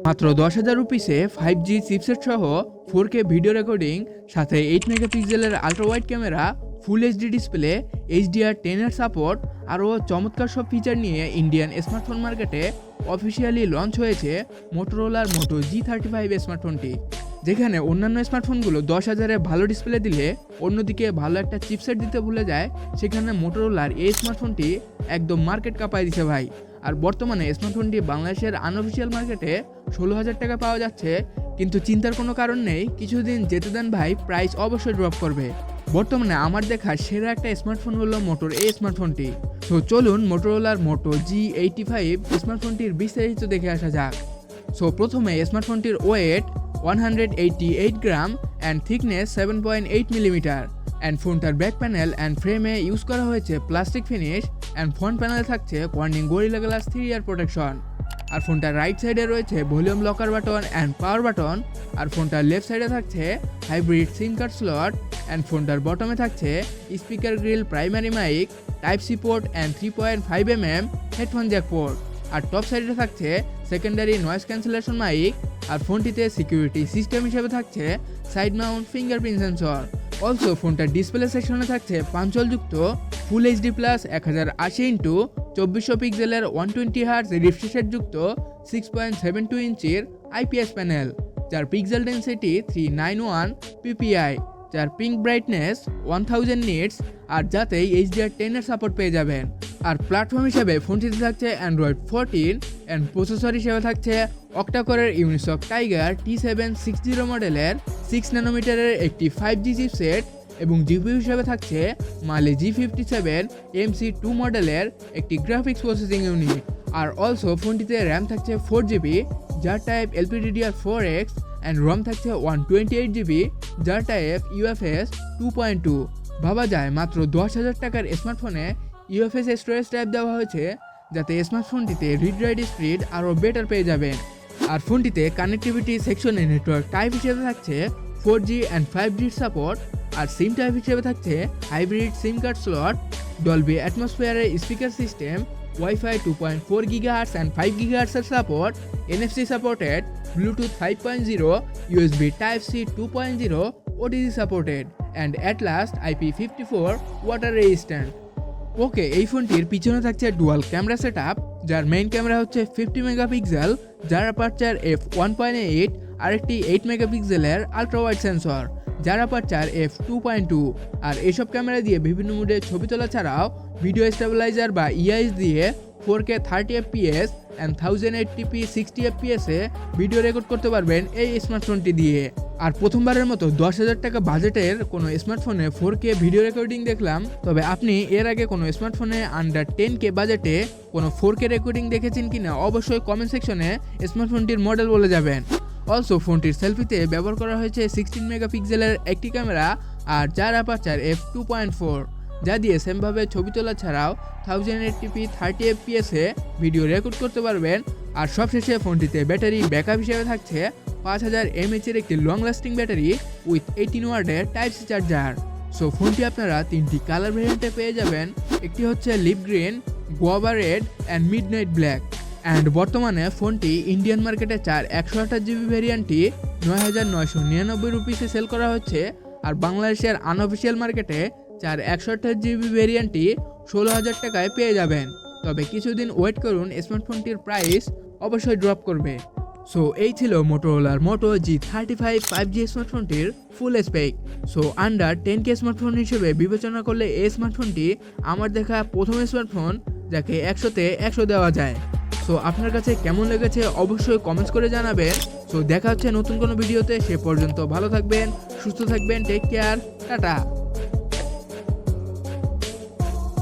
মাত্র 10,000 রুপিসে 5G chipset সহ 4K video recording, সাথে 8 মেগাপিক্সেলের ultra wide camera, full HD display, HDR10 এর সাপোর্ট আরও চমৎকার সব ফিচার নিয়ে ইন্ডিয়ান স্মার্টফোন মার্কেটে অফিসিয়ালি লঞ্চ হয়েছে মোটরোলার মোটো G35 স্মার্টফোনটি। যেখানে অন্যান্য স্মার্টফোনগুলো 10,000-এ ভালো ডিসপ্লে দিলে অন্যদিকে ভালো একটা চিপসেট দিতে ভুলে যায়, সেখানে মোটরোলার এই স্মার্টফোনটি একদম মার্কেট কাঁপায় দিছে ভাই। আর বর্তমানে স্মার্টফোনটি বাংলাদেশের আনঅফিসিয়াল মার্কেটে 16,000 টাকা পাওয়া যাচ্ছে, কিন্তু চিন্তার কোনো কারণ নেই, কিছুদিন যেতে দেন ভাই, প্রাইস অবশ্যই ড্রপ করবে। বর্তমানে আমার দেখা সেরা একটা স্মার্টফোন হলো মোটোর এই স্মার্টফোনটি। সো চলুন মোটরোলার মোটো G85 স্মার্টফোনটির বিস্তারিত দেখে আসা যাক। সো প্রথমে স্মার্টফোনটির weight 188 gram and thickness 7.8 millimetre, and ফোনটার ব্যাক প্যানেল অ্যান্ড ফ্রেমে ইউজ করা হয়েছে প্লাস্টিক ফিনিশ, অ্যান্ড ফ্রন্ট প্যানেলে থাকছে Corning Gorilla Glass 3 year protection. আর ফোনটার রাইট সাইডে রয়েছে volume locker button and power button, আর ফোনটার লেফট সাইডে থাকছে hybrid SIM card slot, and ফোনটার বটমে থাকছে speaker grill, primary mic, type C port and 3.5mm headphone jack port. R top সাইডে থাকছে সেকেন্ডারি নয়েজ ক্যান্সেলেশন মাইক। আর ফোনটিতে সিকিউরিটি সিস্টেম হিসেবে থাকছে side Mount fingerprint sensor. Also ফোনটার ডিসপ্লে সেকশনে থাকছে পাঞ্চলযুক্ত ফুল এইচডি প্লাস 1080x2400 পিক্সেলের 120Hz রিফ্রেশ রেট যুক্ত 6.72 ইঞ্চির IPS প্যানেল, যার পিক্সেল ডেন্সিটি 391 ppi, যার পিঙ্ক ব্রাইটনেস 1000 নিটস, আর যাতেই HDR10 এর সাপোর্ট পেয়ে যাবেন। আর প্ল্যাটফর্ম হিসেবে ফোনটিতে থাকছে Android 14, অ্যান্ড প্রসেসর হিসেবে থাকছে অক্টাকোরের ইউনিসক টাইগার T760 মডেলের 6 ন্যানোমিটারের একটি 5G চিপসেট, এবং জিপিইউ হিসেবে থাকছে মালে G57 MC2 মডেলের একটি গ্রাফিক্স প্রসেসিং ইউনিট। আর অলসো ফোনটিতে র্যাম থাকছে 4GB, যার টাইপ LPDDR4X, অ্যান্ড রম থাকছে 128GB, যার টাইপ UFS 2.2। ভাবা যায় মাত্র 10,000 টাকার স্মার্টফোনে UFS স্টোরেজ টাইপ দেওয়া হয়েছে, যাতে স্মার্টফোনটিতে রিড রাইট স্পিড আরও বেটার পেয়ে যাবেন। আর ফোনটিতে কানেক্টিভিটি সেকশনে নেটওয়ার্ক টাইপ হিসেবে থাকছে 4G অ্যান্ড 5G সাপোর্ট, আর সিম টাইপ হিসেবে থাকছে hybrid SIM card slot, Dolby অ্যাটমসফিয়ারের speaker system, wifi 2.4 GHz and 5 GHz এর support, NFC supported, Bluetooth 5.0, USB Type-C 2.0, OTG supported, and at last IP54 water resistant. Okay, এই ফোনটির পিছনে থাকছে dual camera set up, যার main camera হচ্ছে 50 megapixel, যার aperture f1.8, আর একটি 8 মেগাপিক্সেলের আল্ট্রা ওয়াইড সেন্সর, যার অ্যাপারচার f2.2। আর এইসব ক্যামেরা দিয়ে বিভিন্ন মোডে ছবি তোলা ছাড়াও ভিডিও স্টেবিলাইজার বা EIS দিয়ে 4K 30fps and 1080p 60fps A video record করতে পারবেন এই স্মার্টফোনটি দিয়ে। আর প্রথমবারের মতো 10,000 টাকা বাজেটের কোনো স্মার্টফোনে 4K ভিডিও রেকর্ডিং দেখলাম। তবে আপনি এর আগে কোনো স্মার্টফোনে আন্ডার 10K বাজেটে কোনো 4K রেকর্ডিং দেখেছেন কিনা অবশ্যই কমেন্ট সেকশনে স্মার্টফোনটির মডেল বলে যাবেন। অলসো ফোনটির সেলফিতে ব্যবহার করা হয়েছে 16 মেগাপিক্সেলের একটি ক্যামেরা, আর যার অ্যাপারচার f2.4, যা দিয়ে সেমভাবে ছবি তোলা ছাড়াও 1080p 30fps এ ভিডিও রেকর্ড করতে পারবেন। আর সবশেষে ফোনটিতে ব্যাটারি ব্যাকআপ হিসেবে থাকছে 5000 mAh এর একটি লং লাস্টিং ব্যাটারি উইথ 18 ওয়াটের Type-C চার্জার। সো ফোনটি আপনারা 3টি কালার ভেরিয়েন্টে পেয়ে যাবেন, একটি হচ্ছে leaf green, guava red and midnight black. And বর্তমানে ফোনটি ইন্ডিয়ান মার্কেটে 128GB ভেরিয়েন্টটি 9,999 রুপিসে সেল করা হচ্ছে, আর বাংলাদেশের আনঅফিসিয়াল মার্কেটে 128GB ভেরিয়েন্টটি 16,000 টাকায় পেয়ে যাবেন। তবে কিছুদিন ওয়েট করুন, স্মার্টফোনটির প্রাইস অবশ্যই ড্রপ করবে। সো এই ছিল মোটরোলার মোটো G35 5G স্মার্টফোনটির full spec. So under 10K smartphone হিসেবে বিবেচনা করলে এই স্মার্টফোনটি আমার দেখা প্রথম স্মার্টফোন যাকে 100তে 100 দেওয়া যায়। সো আপনার কাছে কেমন লেগেছে অবশ্যই কমেন্টস করে জানাবেন। সো দেখা হচ্ছে নতুন কোনো ভিডিওতে, সে পর্যন্ত ভালো থাকবেন, সুস্থ থাকবেন, টেক কেয়ার, টাটা।